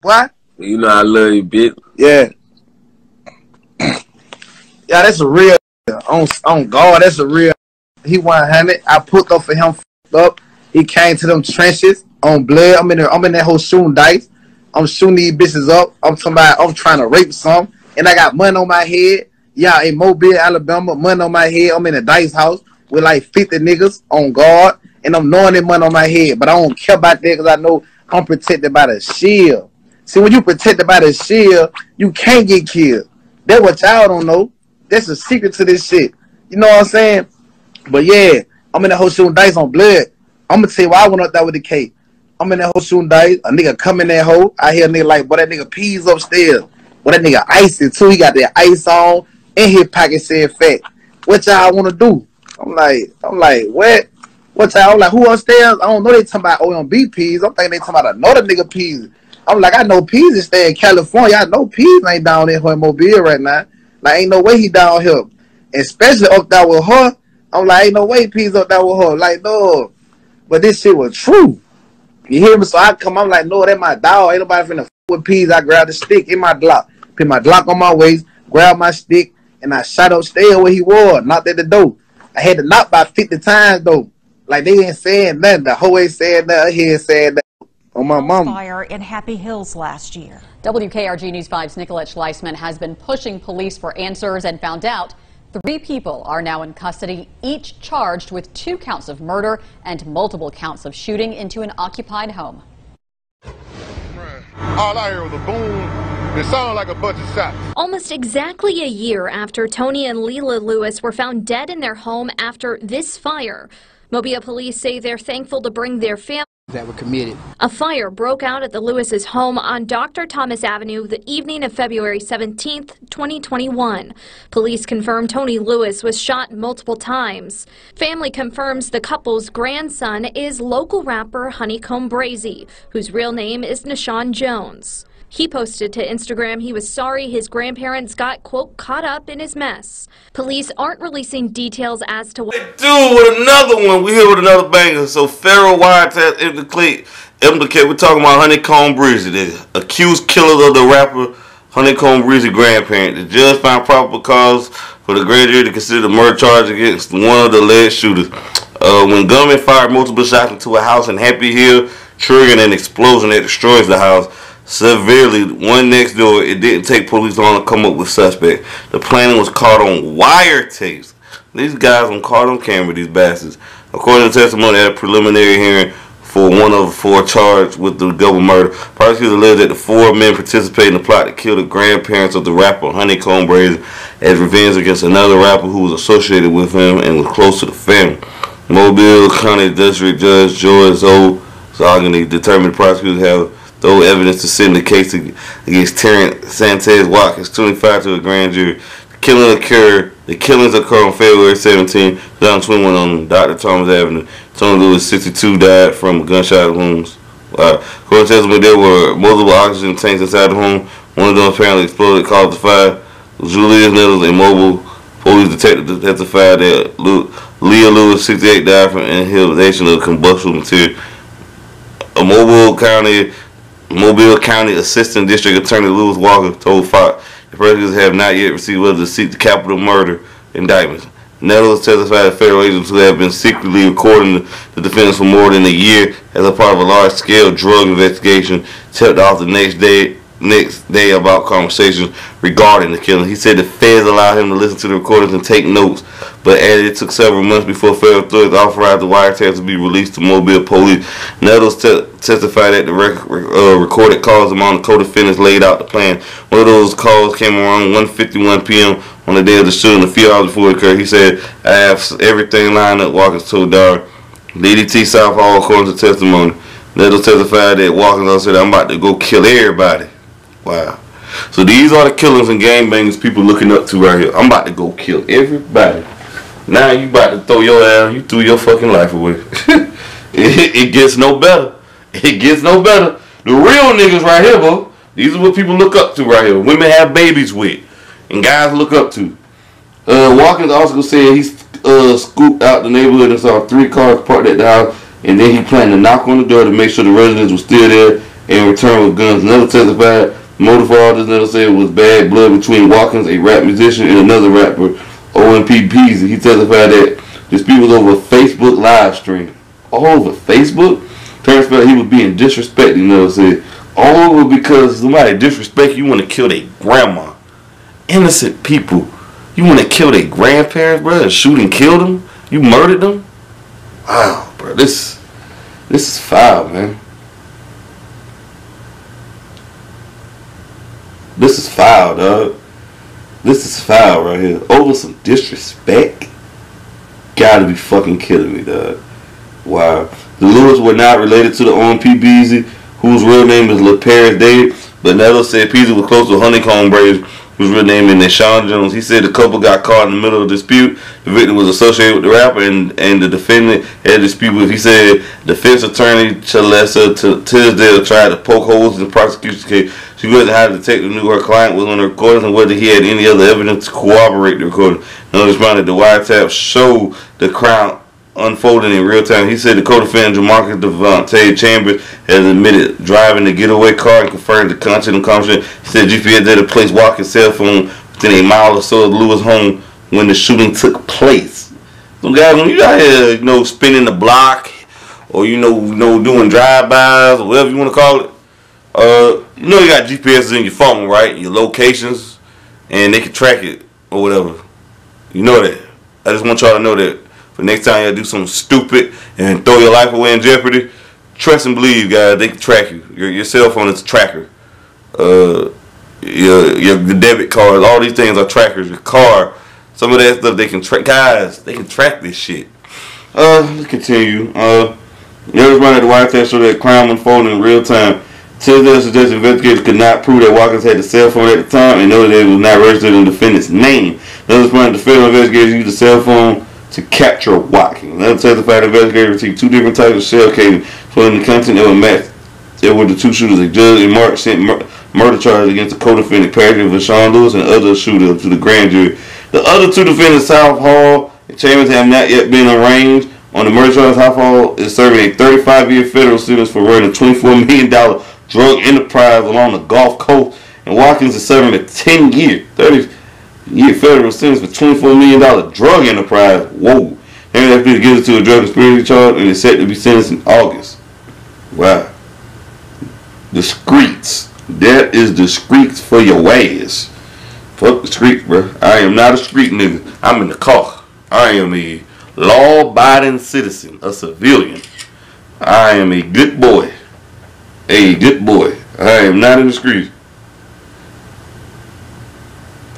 What? You know I love you, bitch. Yeah. Yeah, that's a real on guard. That's a real. He 100. I put up for him. Up. He came to them trenches on blood. I'm in that whole shooting dice. I'm shooting these bitches up. I'm talking about. I'm trying to rape some, and I got money on my head. Yeah, in Mobile, Alabama, money on my head. I'm in a dice house with like 50 niggas on guard, and I'm knowing that money on my head. But I don't care about that because I know I'm protected by the shield. See, when you protected by the shield, you can't get killed. That's what y'all don't know. That's a secret to this shit. You know what I'm saying? But yeah, I'm in that whole shooting dice on blood. I'm gonna tell you why I went up there with the K. I'm in that whole shooting dice. A nigga come in that hole. I hear a nigga like, boy, that nigga pees upstairs. Boy, that nigga icy too. He got that ice on and his pocket saying fat. What y'all wanna do? I'm like, what? What y'all? I'm like, who upstairs? I don't know they talking about OMB peas. I'm thinking they talking about another nigga peas. I'm like, I know peas is stay in California. I know peas ain't down there in Mobile right now. Like, ain't no way he down here. Especially up there with her. I'm like, ain't no way peas up there with her. Like, no. But this shit was true. You hear me? So I come, I'm like, no, that my dog. Ain't nobody finna f with peas. I grabbed the stick in my Glock. Put my Glock on my waist, grabbed my stick, and I shot upstairs where he was. Knocked at the door. I had to knock about 50 times, though. Like, they ain't saying nothing. The whole way saying that. He ain't saying that. On my mama. Fire in Happy Hills last year. WKRG News 5's Nicolette Schleisman has been pushing police for answers and found out 3 people are now in custody, each charged with 2 counts of murder and multiple counts of shooting into an occupied home. All I heard was a boom. It sounded like a bunch of shots. Almost exactly a year after Tony and Leila Lewis were found dead in their home after this fire, Mobile police say they're thankful to bring their family that were committed. A fire broke out at the Lewis's home on Dr. Thomas Avenue the evening of February 17th, 2021. Police confirmed Tony Lewis was shot multiple times. Family confirms the couple's grandson is local rapper Honeykomb Brazy, whose real name is Nashawn Jones. He posted to Instagram he was sorry his grandparents got, quote, caught up in his mess. Police aren't releasing details as to what... Dude, with another one, we here with another banger. So, federal wiretap implicate. We're talking about Honeykomb Brazy, the accused killer of the rapper Honeykomb Brazy grandparent. The judge found probable cause for the grand jury to consider the murder charge against one of the alleged shooters. When gunmen fired multiple shots into a house in Happy Hill, triggering an explosion that destroys the house severely. One next door, it didn't take police long to come up with suspect. The planning was caught on wiretaps. These guys were caught on camera, these bastards. According to testimony at a preliminary hearing for one of the 4 charged with the double murder, prosecutors alleged that the 4 men participated in the plot to kill the grandparents of the rapper Honeykomb Brazy as revenge against another rapper who was associated with him and was close to the family. Mobile County District Judge George Zogany determined the prosecutors have throw evidence to send the case against Terrence Sanchez Watkins, 25, to a grand jury. The killings occurred on February 17, 2021 on Dr. Thomas Avenue. Tony Lewis, 62, died from gunshot wounds. According to testimony, there were multiple oxygen tanks inside the home. One of them apparently exploded, caused the fire. Julius Nettles, a mobile police detective, testified that Leah Lewis, 68, died from inhalation of combustible material. A Mobile County Assistant District Attorney Lewis Walker told Fox the prosecutors have not yet received whether to seek the capital murder indictments. Nettles testified that federal agents who have been secretly recording the defendants for more than a year as a part of a large-scale drug investigation tipped off the next day about conversations regarding the killing. He said the feds allowed him to listen to the recordings and take notes, but added it took several months before federal authorities authorized the wiretaps to be released to Mobile police. Nettles testified that the recorded calls among the co-defendants laid out the plan. One of those calls came around 1:51 p.m. on the day of the shooting, a few hours before it occurred. He said, I have everything lined up, Watkins told Dar. DDT South Hall, according to testimony. Nettles testified that Watkins said, I'm about to go kill everybody. Wow. So these are the killers and gangbangers people looking up to right here. I'm about to go kill everybody. Now you about to throw your ass, you threw your fucking life away. It gets no better. It gets no better. The real niggas right here, bro. These are what people look up to right here. Women have babies with. And guys look up to. Watkins also said he scooped out the neighborhood and saw 3 cars parked at the house. And then he planned to knock on the door to make sure the residents were still there and returned with guns. Another testified motive for all this. Another said it was bad blood between Watkins, a rap musician, and another rapper, Honeykomb Brazy. He testified that dispute was over a Facebook live stream. All over Facebook? Turns out he was being disrespected. Another said all over because somebody disrespect you, want to kill their grandma. Innocent people. You want to kill their grandparents, bro, and shoot and kill them? You murdered them? Wow, bro, this is foul, man. This is foul, dog. This is foul right here. Over some disrespect? Gotta be fucking kidding me, dog. Wow. The Lewis were not related to the Honeykomb Brazy, whose real name is LaParis David, but Nettle said Brazy was close to Honeykomb Brazy, whose real name is Sean Jones. He said the couple got caught in the middle of a dispute. The victim was associated with the rapper, and the defendant had a dispute with. He said defense attorney Chalessa Tisdale tried to poke holes in the prosecution's case. She wasn't how the detective knew her client was on the recordings and whether he had any other evidence to corroborate the recording. No responded. The wiretap showed the crime unfolding in real time. He said the co-defendant Jamarcus Devontae Chambers has admitted driving the getaway car and confirmed the content of conversation. He said GPS data placed Watkins' cell phone within a mile or so of Lewis' home when the shooting took place. So guys, when you out here, spinning the block or doing drive-bys or whatever you want to call it, you got GPS in your phone, right? Your locations, and they can track it or whatever. You know that. I just want y'all to know that. For next time y'all do something stupid and throw your life away in jeopardy, trust and believe, guys, they can track you. Your cell phone is a tracker. Your debit card, all these things are trackers. Your car, some of that stuff they can track. Guys, they can track this shit. Let's continue. Everybody at the wiretap showed that crime unfolding in real time. Tisdale suggested investigators could not prove that Watkins had the cell phone at the time and noted that it was not registered in the defendant's name. Another point, the federal investigators used the cell phone to capture Watkins. Another testified investigators received two different types of shell casings for the content that were matched. There were the two shooters. A judge in March sent murder charges against the co-defendant Patrick Sean Lewis and other shooter to the grand jury. The other two defendants, South Hall and Chambers, have not yet been arraigned on the murder charge. South Hall is serving a 35-year federal sentence for running a $24 million drug enterprise along the Gulf Coast, and Watkins is serving a 10-year, 30-year federal sentence for $24 million drug enterprise. Whoa. And after he gets to a drug conspiracy charge and is set to be sentenced in August. Wow. The streets. That is the streets for your ass. Fuck the streets, bro. I am not a street nigga. I'm in the car. I am a law-abiding citizen, a civilian. I am a good boy. A good boy. I am not in the street.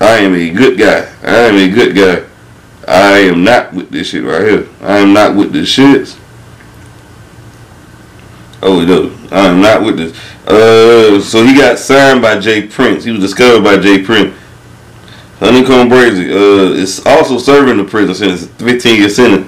I am a good guy. I am a good guy. I am not with this shit right here. I am not with this shit. Oh no, I am not with this. So he got signed by Jay Prince. He was discovered by Jay Prince. Honeykomb Brazy is also serving the prison sentence, 15-year sentence.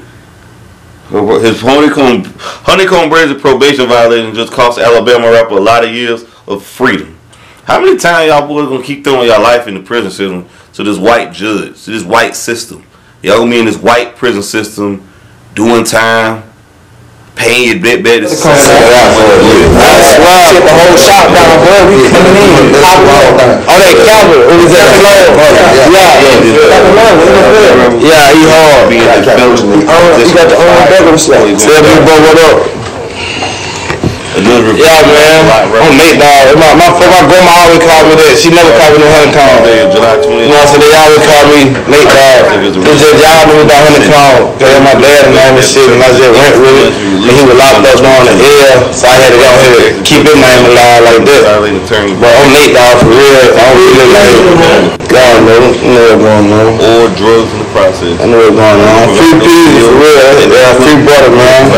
His Honeykomb Brazy probation violation just cost Alabama rapper a lot of years of freedom. How many times y'all boys gonna keep throwing y'all life in the prison system to this white judge, to this white system? Y'all gonna be in this white prison system, doing time, paying your bet to the whole shop down, bro. We coming in. Oh, that camera. It was at the yeah, he hard. He got the own beggar stuff. Tell me, bro, what up? Yeah, man. I'm Nate, dog. My grandma always called me that. She never called me no Honeykomb. You know what I'm saying? They always called me Nate, dog. It's just y'all knew about Honeykomb. Because my dad and all this shit, and I just went with it. And he was locked up on the air, so I had to go ahead and keep his name alive like that. But I'm Nate, dog, for real. I don't really like y'all know. You know what's going on. Or drugs in the process. I know what's going on. Free peas, for real. Yeah, free butter, man.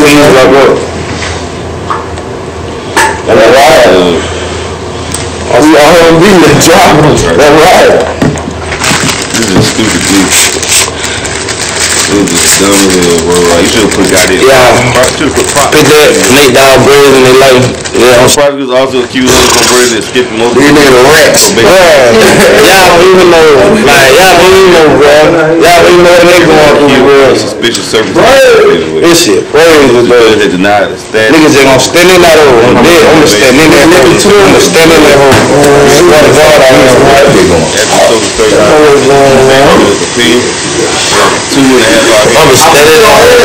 Please look up. That's right. We all be the job. That's right. This is a stupid dude. It was just dumb as hell, bro. Like, you should have put goddamn. Yeah. Should have put props. Put that Nate Dogg Brazy in their life. Yeah. Prosecutors also accused Honeykomb Brazy of skipping most of These niggas rats. Y'all don't even know. Like, y'all don't even know, bro. Y'all don't even know what they going through, bro. Suspicious services. This shit crazy, bro. They denied the status. Niggas just gonna stand in that hole. I'm gonna stand in that hole. I'm gonna stand in that hole. Swear to God, I am. I'm standing on it.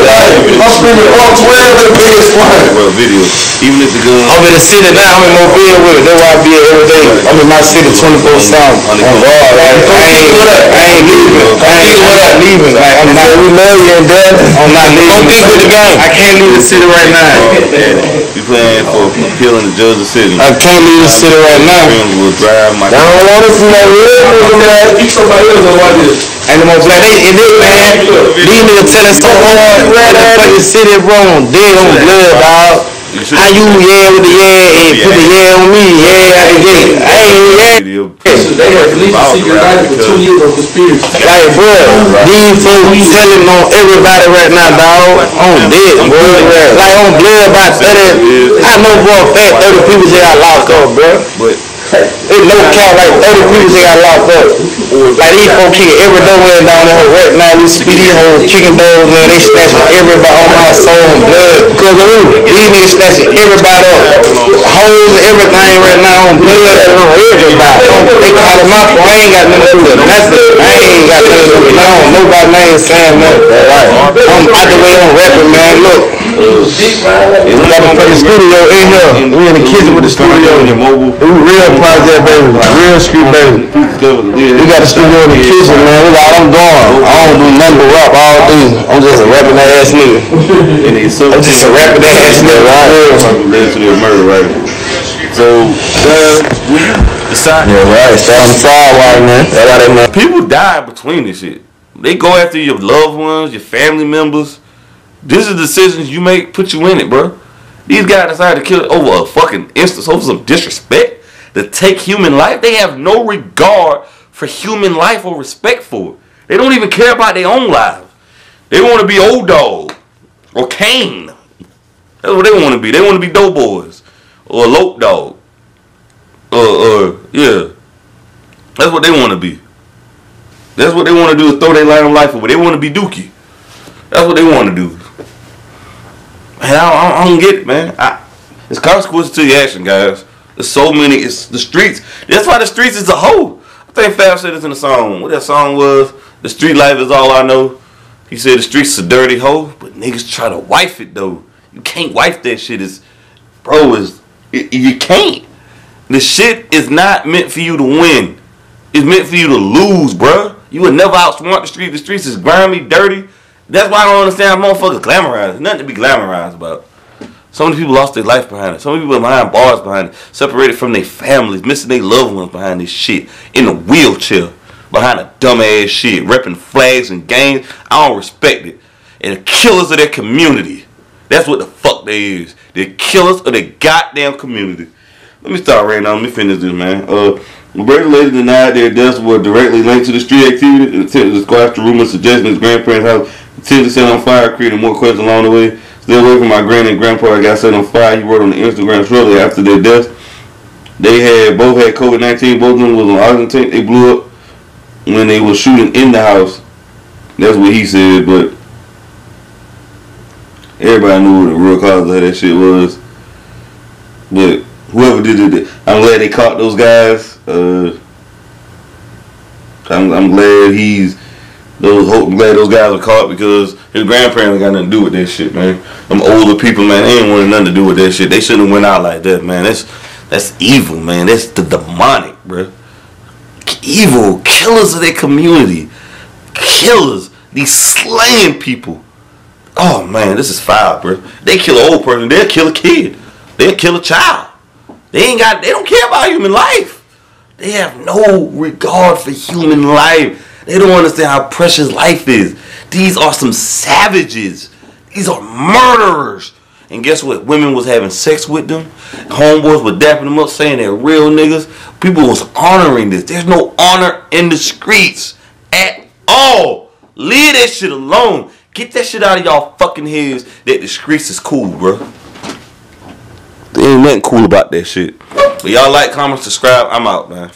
I'm spending all 12 of the biggest one. Video. Even if the gun. I'm in the city now. I'm in Mobile with it. That's why I be here every day. I'm in my city 24/7. On God, like, I ain't leaving. Like, I'm not. We love you and dad. I'm not leaving. Don't think with the game. I can't leave the city right now. You playing for appealing to judge the city. I can't leave the city right now. Will drive my. I don't want to see that real nigga, man. You somebody else on like this. Ain't no more black. They man. These niggas telling so hard. Right out of the city, bro. Dead on blood, dog. How you with the and put the on me? I can get it. I ain't They have released a secret life for 2 years of conspiracy. Like, bro, these folks telling on everybody right now, dog. On dead, bro. Like, on blood about 30. I know for a fact 30 people just got locked up, bro. It's no count, like 30 people just got locked up. Like, these folks kicking every door in down there right now. These speedy hoes kicking doors, man. They snatching everybody on my soul and blood. Because of who? These niggas snatching everybody up. Hoes and everything right now on blood and on everybody. They calling my phone. I ain't got nothing to do with nothing. I ain't got nothing to do with nothing. Nobody name saying nothing. Right. I'm out the way on rapping, man. Look. We got to put the studio in here. We in the kitchen with the studio. We real project, baby. Real street, baby. We got a studio in the kitchen, man. We got them going. I don't do nothing but rap all day. I'm just a rapping ass nigga. I'm just a rapping ass nigga, right? So, yeah, right. Start on the sidewalk, man. That's how they know. people die between this shit. They go after your loved ones, your family members. This is decisions you make, put you in it, bro. These guys decided to kill over a fucking instance, over some disrespect, to take human life. They have no regard for human life or respect for it. They don't even care about their own lives. They want to be Old Dog or Kane. That's what they want to be. They want to be Doughboys or Lope Dog. Yeah. That's what they want to be. That's what they want to do, is throw their life away. They want to be Dookie. That's what they want to do. Man, I don't get it, man. It's consequences to your action, guys. There's so many. It's the streets. That's why the streets is a hoe. I think Fab said this in the song. What that song was? The street life is all I know. He said the streets is a dirty hoe, but niggas try to wife it though. You can't wife that shit. You can't. The shit is not meant for you to win. It's meant for you to lose, bruh. You would never outsmart the street. The streets is grimy, dirty. That's why I don't understand how motherfuckers glamorize. There's nothing to be glamorized about. So many people lost their life behind it. So many people behind bars behind it. Separated from their families. Missing their loved ones behind this shit. In a wheelchair. Behind a dumbass shit. Repping flags and gangs. I don't respect it. And the killers of their community. That's what the fuck they is. They're killers of their goddamn community. Let me start right now. Let me finish this, man. Brazy later denied their deaths were directly linked to the street activity and attempted to squash the rumors suggesting his grandparents' house intended to set on fire, creating more questions along the way. Stay away from my granny and grandpa that got set on fire. He wrote on the Instagram shortly after their deaths. They both had COVID-19. Both of them was on oxygen tank. They blew up when they were shooting in the house. That's what he said, but everybody knew what the real cause of that shit was. But whoever did it, I'm glad they caught those guys. I'm glad glad those guys were caught, because his grandparents got nothing to do with that shit, man. Them older people, man, they ain't wanted nothing to do with that shit. They shouldn't have went out like that, man. That's evil, man. That's the demonic, bro. Evil killers of their community, killers. These slaying people. Oh man, this is foul, bro. They kill an old person, they'll kill a kid, they'll kill a child. They don't care about human life. They have no regard for human life. They don't understand how precious life is. These are some savages. These are murderers. And guess what? Women was having sex with them. Homeboys were dapping them up, saying they're real niggas. People was honoring this. There's no honor in the streets at all. Leave that shit alone. Get that shit out of y'all fucking heads that the streets is cool, bro. There ain't nothing cool about that shit. But y'all like, comment, subscribe. I'm out, man.